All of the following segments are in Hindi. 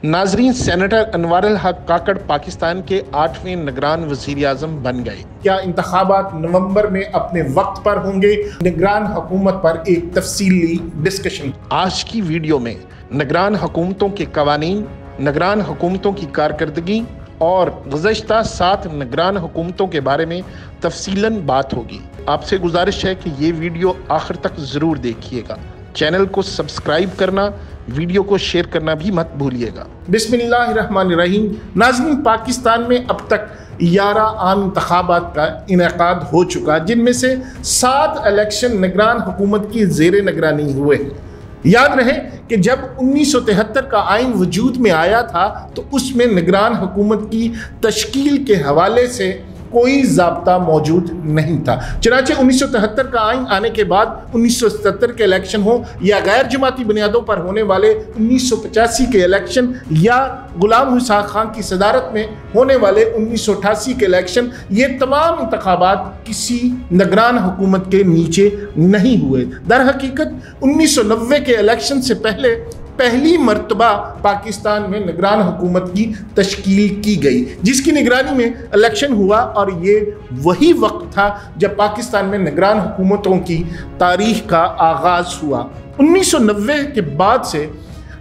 नाजरीन, सेनेटर अनवारुल हक काकड़ पाकिस्तान के 8वें निगरान वज़ीर आज़म बन गए। क्या इंतखाबात नवंबर में अपने वक्त पर होंगे? निगरान हुकूमत पर एक तफसीली डिस्कशन। आज की वीडियो में निगरान हुकूमतों के कवानीन, निगरान हुकूमतों की कारकर्दगी और गुज़श्ता 7 निगरान हुकूमतों के बारे में तफसीलन बात होगी। आपसे गुजारिश है कि ये वीडियो आखिर तक ज़रूर देखिएगा। चैनल को सब्सक्राइब करना, वीडियो को शेयर करना भी मत भूलिएगा। बिस्मिल्लाहिर्रहमानिर्रहीम। नाज़रीन, पाकिस्तान में अब तक 11 आम इंतखाबात का इनेकाद हो चुका, जिनमें से 7 इलेक्शन निगरान हुकूमत की ज़ेर निगरानी हुए। याद रहे कि जब 1973 का आइन वजूद में आया था तो उसमें निगरान हुकूमत की तश्कील के हवाले से कोई ज़ाब्ता मौजूद नहीं था। चनाचे 1973 का आइन आने के बाद 1977 के इलेक्शन हो या गैर जमाती बुनियादों पर होने वाले 1985 के इलेक्शन या गुलाम इसहाक खान की सदारत में होने वाले 1988 के इलेक्शन, ये तमाम इंतखाबात किसी निगरान हुकूमत के नीचे नहीं हुए। दर हकीकत 1990 के इलेक्शन से पहली मर्तबा पाकिस्तान में निगरान हुकूमत की तश्कील की गई, जिसकी निगरानी में इलेक्शन हुआ, और ये वही वक्त था जब पाकिस्तान में निगरान हुकूमतों की तारीख का आगाज़ हुआ। 1990 के बाद से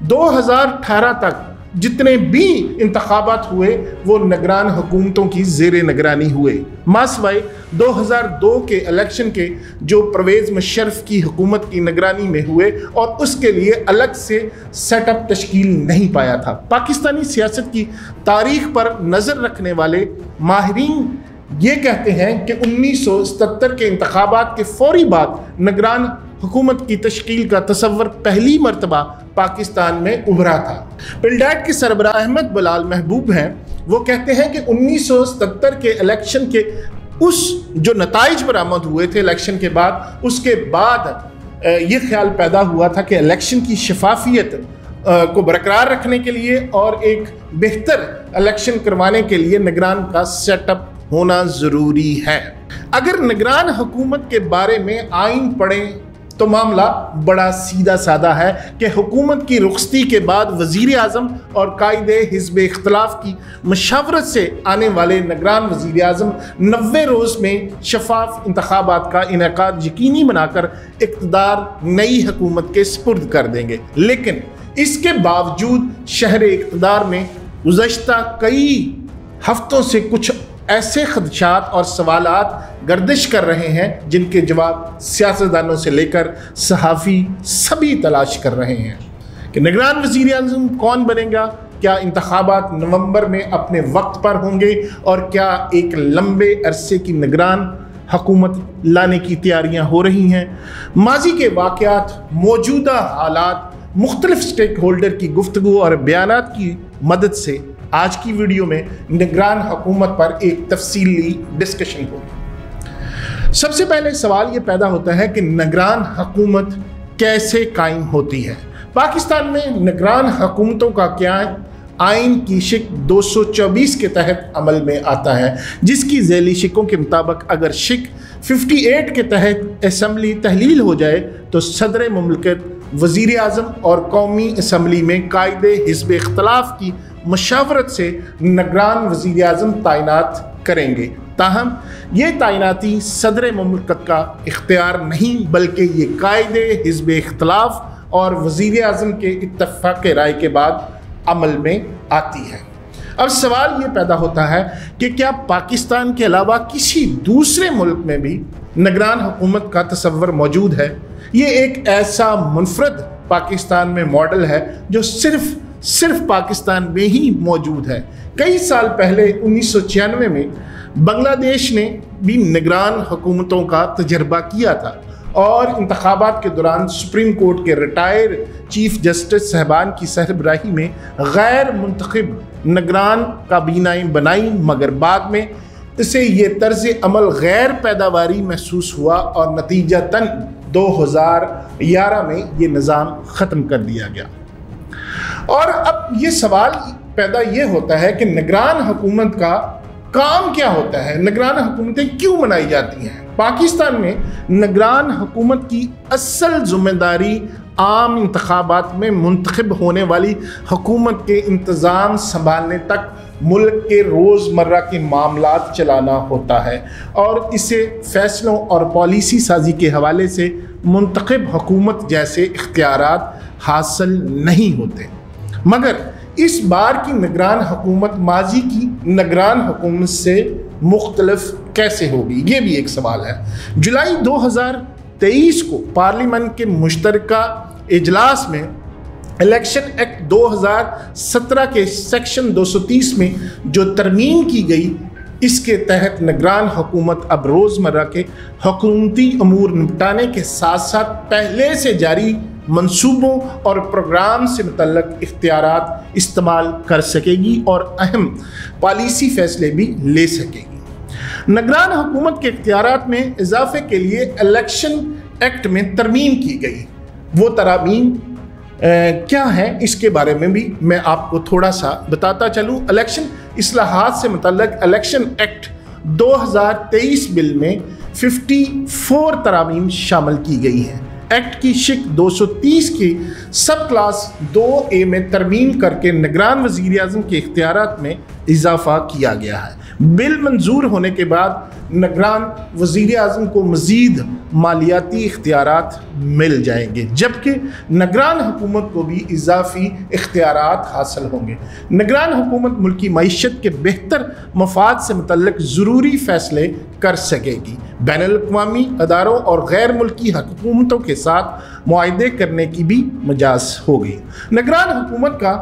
2018 तक जितने भी इंतखाबात हुए वो निगरान हुकूमतों की ज़ेर निगरानी हुए, मासवाए 2002 के इलेक्शन के जो परवेज़ मुशर्रफ की हुकूमत की निगरानी में हुए और उसके लिए अलग से सेटअप तश्कील नहीं पाया था। पाकिस्तानी सियासत की तारीख पर नज़र रखने वाले माहिरीन ये कहते हैं कि 1977 के इंतखाबात के फौरी बाद निगरान हुकूमत की तश्कील का तसव्वुर पहली मर्तबा पाकिस्तान में उभरा था। पिलडैट के सरबराह अहमद बिलाल महबूब हैं, वो कहते हैं कि 1977 के इलेक्शन के उस जो नताइज बरामद हुए थे इलेक्शन के बाद, उसके बाद ये ख्याल पैदा हुआ था कि इलेक्शन की शफाफियत को बरकरार रखने के लिए और एक बेहतर इलेक्शन करवाने के लिए निगरान का सेटअप होना ज़रूरी है। अगर निगरान हुकूमत के बारे में आइन पढ़ें तो मामला बड़ा सीधा सादा है कि हुकूमत की रुखसती के बाद वज़ीर आज़म और कायदे हिज़्ब इख्तिलाफ की मशावरत से आने वाले निगरान वज़ीर आज़म 90 रोज़ में शफाफ इंतखाबात का इनेकाद यकीनी बनाकर इक़्तिदार नई हुकूमत के सुपुर्द कर देंगे। लेकिन इसके बावजूद शहर इक़्तिदार में गुज़श्ता कई हफ्तों से कुछ ऐसे खदशात और सवालात गर्दिश कर रहे हैं जिनके जवाब सियासतदानों से लेकर सहाफ़ी सभी तलाश कर रहे हैं कि निगरान वज़ीर आज़म कौन बनेगा, क्या इंतखाबात नवंबर में अपने वक्त पर होंगे और क्या एक लंबे अरसे की निगरान हुकूमत लाने की तैयारियां हो रही हैं। माजी के वाक़यात, मौजूदा हालात, मुख्तलिफ स्टेक होल्डर की गुफ्तगू और बयानात की मदद से आज की वीडियो में निगरान हुकूमत पर एक तफसीली डिस्कशन होगी। सबसे पहले सवाल ये पैदा होता है कि निगरान हुकूमत कैसे कायम होती है। पाकिस्तान में निगरान हुकूमतों का क्या आइन की शिक 224 के तहत अमल में आता है, जिसकी झैली शिकों के मुताबिक अगर शिक 58 के तहत असम्बली तहलील हो जाए तो सदर मुमलिकत वज़ीर आज़म और कौमी असम्बली में कायदे हिज़्ब इख्तिलाफ की मशावरत से निगरान वज़ीर आज़म तैनात करेंगे। ताहम ये तैनाती सदर मुमलिकत का इख्तियार नहीं, बल्कि ये कायदे हिज़्ब इख्तिलाफ और वज़ीर आज़म के इत्तफ़ाक़ राय के बाद अमल में आती है। अब सवाल ये पैदा होता है कि क्या पाकिस्तान के अलावा किसी दूसरे मुल्क में भी निगरान हुकूमत का तसव्वुर मौजूद है? ये एक ऐसा मुनफरद पाकिस्तान में मॉडल है जो सिर्फ पाकिस्तान में ही मौजूद है। कई साल पहले 1996 में बांग्लादेश ने भी निगरान हुकूमतों का तजर्बा किया था और इंतखाबात के दौरान सुप्रीम कोर्ट के रिटायर चीफ जस्टिस साहबान की सरबराही में गैर मुंतखब निगरान काबीनाएं बनाई, मगर बाद में इसे ये तर्ज अमल गैर पैदावारी महसूस हुआ और नतीजतन 2011 में ये निज़ाम ख़त्म कर दिया गया। और अब ये सवाल पैदा ये होता है कि निगरान हुकूमत का काम क्या होता है, निगरान हुकूमतें क्यों बनाई जाती हैं। पाकिस्तान में निगरान हुकूमत की असल जिम्मेदारी आम इंतखाबात में मुंतखब होने वाली हुकूमत के इंतज़ाम संभालने तक मुल्क के रोज़मर्रा के मामलात चलाना होता है और इसे फ़ैसलों और पॉलिसी साजी के हवाले से मुंतखब हुकूमत जैसे इख्तियारात हासिल नहीं होते। मगर इस बार की निगरान हुकूमत माजी की निगरान हुकूमत से मुख्तलिफ कैसे होगी, ये भी एक सवाल है। जुलाई 2023 को पार्लियामेंट के मुश्तरका इजलास में इलेक्शन एक्ट 2017 के सेक्शन 230 में जो तरमीम की गई, इसके तहत निगरान हुकूमत अब रोज़मर्रा के हुकूमती अमूर निपटाने के साथ साथ पहले से जारी मंसूबों और प्रोग्राम से मुतल्लक इख्तियारात इस्तेमाल कर सकेगी और अहम पॉलिसी फ़ैसले भी ले सकेगी। निगरान हुकूमत के इख्तियारात में इजाफे के लिए इलेक्शन एक्ट में तरमीम की गई। वो तरामीम क्या है, इसके बारे में भी मैं आपको थोड़ा सा बताता चलूँ। इलेक्शन इस्लाहात से मुतल्लक इलेक्शन एक्ट 2023 बिल में 54 तरामीम शामिल की गई हैं। एक्ट की शिक 230 की सब क्लास 2A में तरमीम करके निगरान वज़ीर-ए-आज़म के इख्तियारात में इजाफा किया गया है। बिल मंजूर होने के बाद निगरान वज़ीर-ए-आज़म को मज़ीद मालियाती इख्तियारात मिल जाएंगे, जबकि निगरान हुकूमत को भी इजाफी इख्तियारात हासिल होंगे। निगरान हुकूमत मुल्की मईशत के बेहतर मफाद से मुतल्लिक ज़रूरी फ़ैसले कर सकेगी, बैनुल-अक़वामी अदारों और गैर मुल्की हुकूमतों के साथ मुआहदे करने की भी मजाज होगी। निगरान हुकूमत का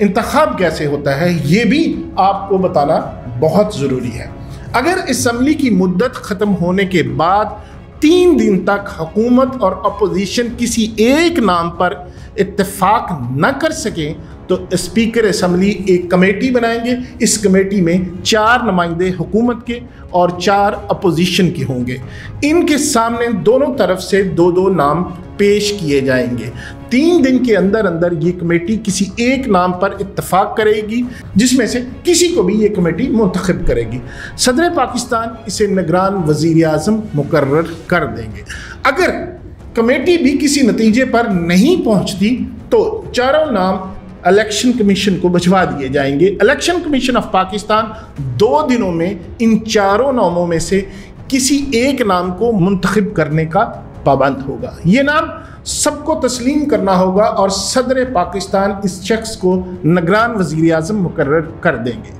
इंतखाब कैसे होता है, ये भी आपको बताना बहुत ज़रूरी है। अगर असम्बली की मुद्दत ख़त्म होने के बाद 3 दिन तक हुकूमत और अपोजिशन किसी एक नाम पर इत्तेफाक न कर सकें तो स्पीकर असम्बली एक कमेटी बनाएंगे। इस कमेटी में 4 नुमाइंदे हुकूमत के और 4 अपोजिशन के होंगे। इनके सामने दोनों तरफ से 2-2 नाम पेश किए जाएंगे। 3 दिन के अंदर अंदर ये कमेटी किसी एक नाम पर इत्तफाक करेगी, जिसमें से किसी को भी ये कमेटी मुंतखब करेगी। सदर पाकिस्तान इसे निगरान वज़ीर-ए-आज़म मुकर्रर कर देंगे। अगर कमेटी भी किसी नतीजे पर नहीं पहुंचती तो 4 नाम इलेक्शन कमीशन को भिजवा दिए जाएंगे। इलेक्शन कमीशन ऑफ पाकिस्तान 2 दिनों में इन 4 नामों में से किसी एक नाम को मुंतखब करने का पाबंद होगा। ये नाम सबको तस्लीम करना होगा और सदर पाकिस्तान इस शख्स को निगरान वज़ीर-ए-आज़म मुकर्रर कर देंगे।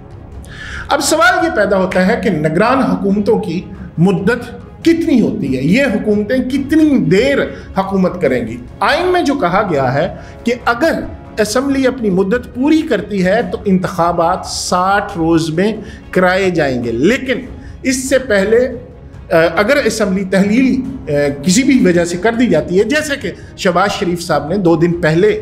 अब सवाल ये पैदा होता है कि निगरान हुकूमतों की मुद्दत कितनी होती है, ये हुकूमतें कितनी देर हुकूमत करेंगी। आइन में जो कहा गया है कि अगर असम्बली अपनी मुद्दत पूरी करती है तो इंतखाबात 60 रोज़ में कराए जाएंगे, लेकिन इससे पहले अगर असम्बली तहलील किसी भी वजह से कर दी जाती है, जैसे कि शहबाज शरीफ साहब ने 2 दिन पहले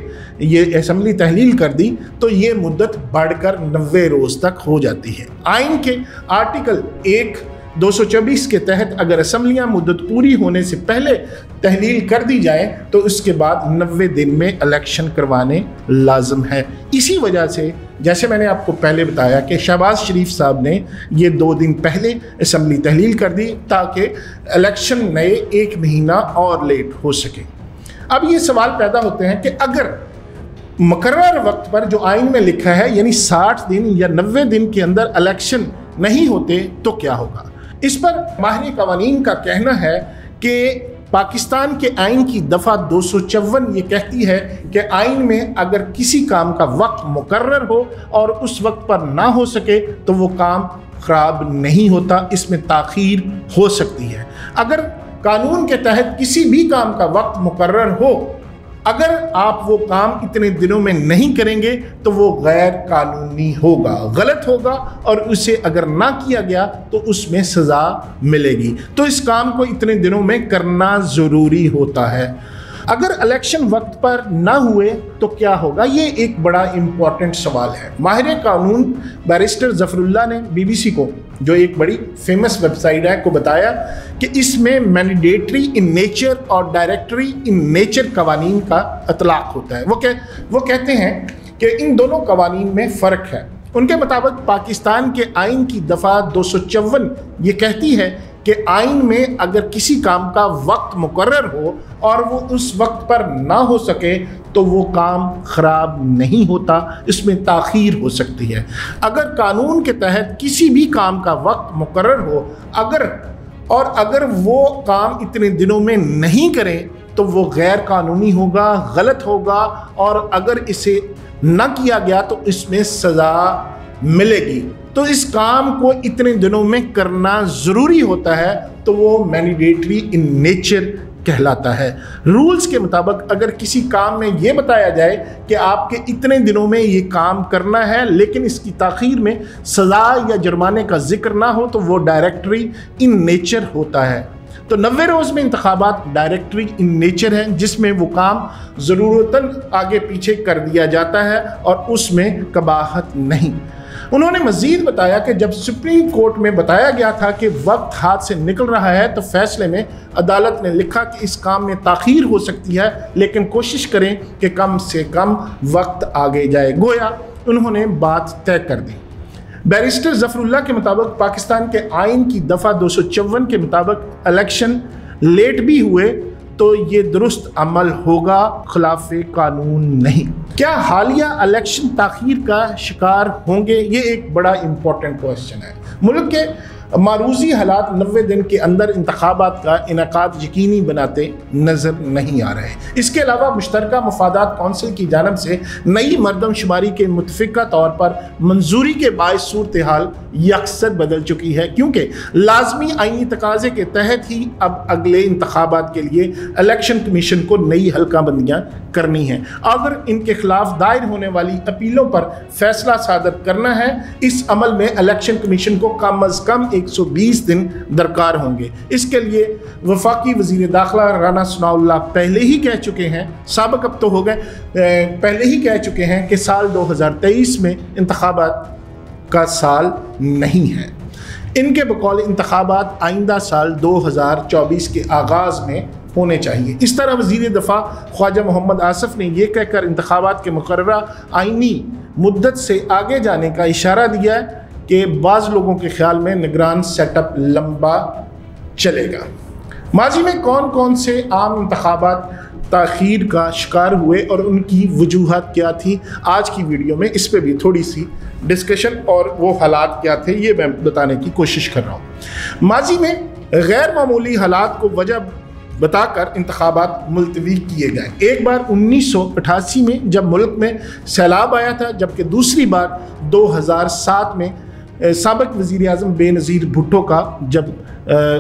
ये असम्बली तहलील कर दी, तो ये मुद्दत बढ़कर 90 रोज़ तक हो जाती है। आइन के आर्टिकल 1/224 के तहत अगर असम्बलियाँ मुद्दत पूरी होने से पहले तहलील कर दी जाए तो उसके बाद 90 दिन में इलेक्शन करवाने लाजम है। इसी वजह से जैसे मैंने आपको पहले बताया कि शहबाज शरीफ साहब ने ये 2 दिन पहले असम्बली तहलील कर दी ताकि इलेक्शन नए 1 महीना और लेट हो सके। अब ये सवाल पैदा होते हैं कि अगर मुकर्रर वक्त पर जो आइन में लिखा है यानी 60 दिन या 90 दिन के अंदर इलेक्शन नहीं होते तो क्या होगा। इस पर माहिर कवानीन का कहना है कि पाकिस्तान के आइन की दफ़ा 254 ये कहती है कि आइन में अगर किसी काम का वक्त मुकर्रर हो और उस वक्त पर ना हो सके तो वो काम ख़राब नहीं होता, इसमें ताख़ीर हो सकती है। अगर कानून के तहत किसी भी काम का वक्त मुकर्रर हो, अगर आप वो काम इतने दिनों में नहीं करेंगे तो वो गैर कानूनी होगा, गलत होगा और उसे अगर ना किया गया तो उसमें सज़ा मिलेगी। तो इस काम को इतने दिनों में करना ज़रूरी होता है। अगर इलेक्शन वक्त पर ना हुए तो क्या होगा, ये एक बड़ा इम्पॉर्टेंट सवाल है। माहिर कानून बैरिस्टर ज़फ़रुल्लाह ने BBC को, जो एक बड़ी फेमस वेबसाइट है, को बताया कि इसमें मैंडेटरी इन नेचर और डायरेक्टरी इन नेचर कवानीन का इतलाक़ होता है। वो कहते हैं कि इन दोनों कवानीन में फ़र्क है। उनके मुताबिक पाकिस्तान के आइन की दफ़ा 254 ये कहती है कि आइन में अगर किसी काम का वक्त मुकर्रर हो और वो उस वक्त पर ना हो सके तो वो काम ख़राब नहीं होता, इसमें ताख़ीर हो सकती है। अगर कानून के तहत किसी भी काम का वक्त मुकर्रर हो अगर वो काम इतने दिनों में नहीं करें तो वो गैर कानूनी होगा, गलत होगा, और अगर इसे न किया गया तो इसमें सज़ा मिलेगी। तो इस काम को इतने दिनों में करना ज़रूरी होता है तो वो मैंडेटरी इन नेचर कहलाता है। रूल्स के मुताबिक अगर किसी काम में ये बताया जाए कि आपके इतने दिनों में ये काम करना है लेकिन इसकी ताख़ीर में सज़ा या जुर्माने का जिक्र ना हो तो वो डायरेक्टरी इन नेचर होता है। तो 90 रोज़ में इंतखाबात डायरेक्टरी इन नेचर है, जिसमें वो काम ज़रूरतन आगे पीछे कर दिया जाता है और उसमें कबाहत नहीं। उन्होंने मज़ीद बताया कि जब सुप्रीम कोर्ट में बताया गया था कि वक्त हाथ से निकल रहा है तो फैसले में अदालत ने लिखा कि इस काम में ताख़ीर हो सकती है लेकिन कोशिश करें कि कम से कम वक्त आगे जाए। गोया उन्होंने बात तय कर दी। बैरिस्टर ज़फ़रुल्लाह के मुताबिक पाकिस्तान के आइन की दफ़ा 254 के मुताबिक इलेक्शन लेट भी हुए तो ये दुरुस्त अमल होगा, खिलाफ कानून नहीं। क्या हालिया इलेक्शन ताख़ीर का शिकार होंगे? ये एक बड़ा इम्पोर्टेंट क्वेश्चन है। मुल्क के मारूजी हालात 90 दिन के अंदर इंतखाबात का इनकाद यकीनी बनाते नज़र नहीं आ रहे। इसके अलावा मुश्तरका मफादात कौंसिल की जानब से नई मरदमशुमारी के मुतफ़िका तौर पर मंजूरी के बायस सूरत हाल यकसर बदल चुकी है, क्योंकि लाजमी आईनी तकाज़े के तहत ही अब अगले इंतखाबात के लिए इलेक्शन कमीशन को नई हल्का बंदियाँ करनी हैं। अगर इनके खिलाफ दायर होने वाली अपीलों पर फैसला सादर करना है, इस अमल में इलेक्शन कमीशन को कम अज़ कम 120 दिन दरकार होंगे। इसके लिए वफाकी वज़ीर दाखिला राना सनाउल्लाह पहले ही कह चुके हैं, साबिक़ अब तो हो गए, पहले ही कह चुके हैं कि साल 2023 में इंतखाबात का साल नहीं है। इनके बकौल इंतखाबात आइंदा साल 2024 के आगाज़ में होने चाहिए। इस तरह वज़ीर दफ़ा ख्वाजा मोहम्मद आसिफ ने यह कहकर इंतखाबात के मुकर्ररा आइनी मुद्दत से आगे जाने का इशारा दिया है कि बाज़ लोगों के ख्याल में निगरान सेटअप लंबा चलेगा। माजी में कौन कौन से आम इंतखाबात ताख़ीर का शिकार हुए और उनकी वजूहात क्या थी, आज की वीडियो में इस पर भी थोड़ी सी डिस्कशन और वो हालात क्या थे ये मैं बताने की कोशिश कर रहा हूँ। माजी में गैर मामूली हालात को वजह बताकर इंतखाबात मुलतवी किए गए। एक बार 1988 में जब मुल्क में सैलाब आया था, जबकि दूसरी बार 2007 में साबिक़ वज़ीर आज़म बेनज़ीर भुट्टो का जब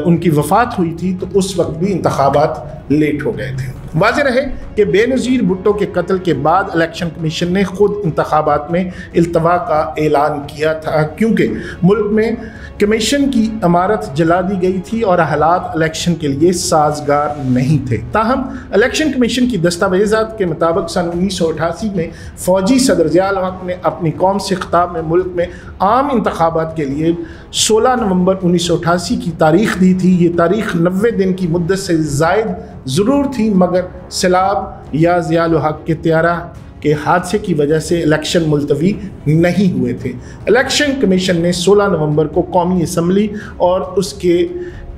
उनकी वफ़ात हुई थी तो उस वक्त भी इंतखाबात लेट हो गए थे। वाज़ेह रहे कि बेनज़ीर भुट्टो के कत्ल के बाद इलेक्शन कमीशन ने ख़ुद इंतखाबात में इल्तवा का ऐलान किया था, क्योंकि मुल्क में कमीशन की इमारत जला दी गई थी और हालात इलेक्शन के लिए साजगार नहीं थे। ताहम इलेक्शन कमीशन की दस्तावेज़ात के मुताबिक सन 1988 में फ़ौजी सदर ज़ियाउल हक़ ने अपनी कौम से खिताब में मुल्क में आम इंतखाबात के लिए 16 नवंबर 1988 की तारीख़ दी थी। ये तारीख़ 90 दिन की मुद्दत से ज़ायद ज़रूर थी, मगर सैलाब या ज़ियाउल हक़ के त्यारा के हादसे की वजह से इलेक्शन मुलतवी नहीं हुए थे। इलेक्शन कमीशन ने 16 नवंबर को कौमी असम्बली और उसके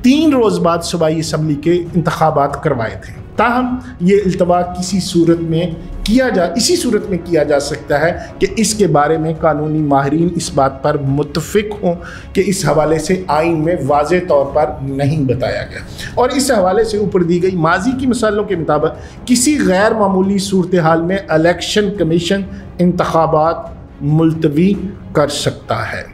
3 रोज़ बाद सूबाई असम्बली के इंतखाबात करवाए थे। ताहम ये इल्तवा इसी सूरत में किया जा सकता है कि इसके बारे में कानूनी माहिरीन इस बात पर मुत्तफ़िक हों कि इस हवाले से आइन में वाज़े तौर पर नहीं बताया गया, और इस हवाले से ऊपर दी गई माजी की मिसालों के मुताबिक किसी गैर मामूली सूरत हाल में इलेक्शन कमीशन इंतखाबात मुलतवी कर सकता है।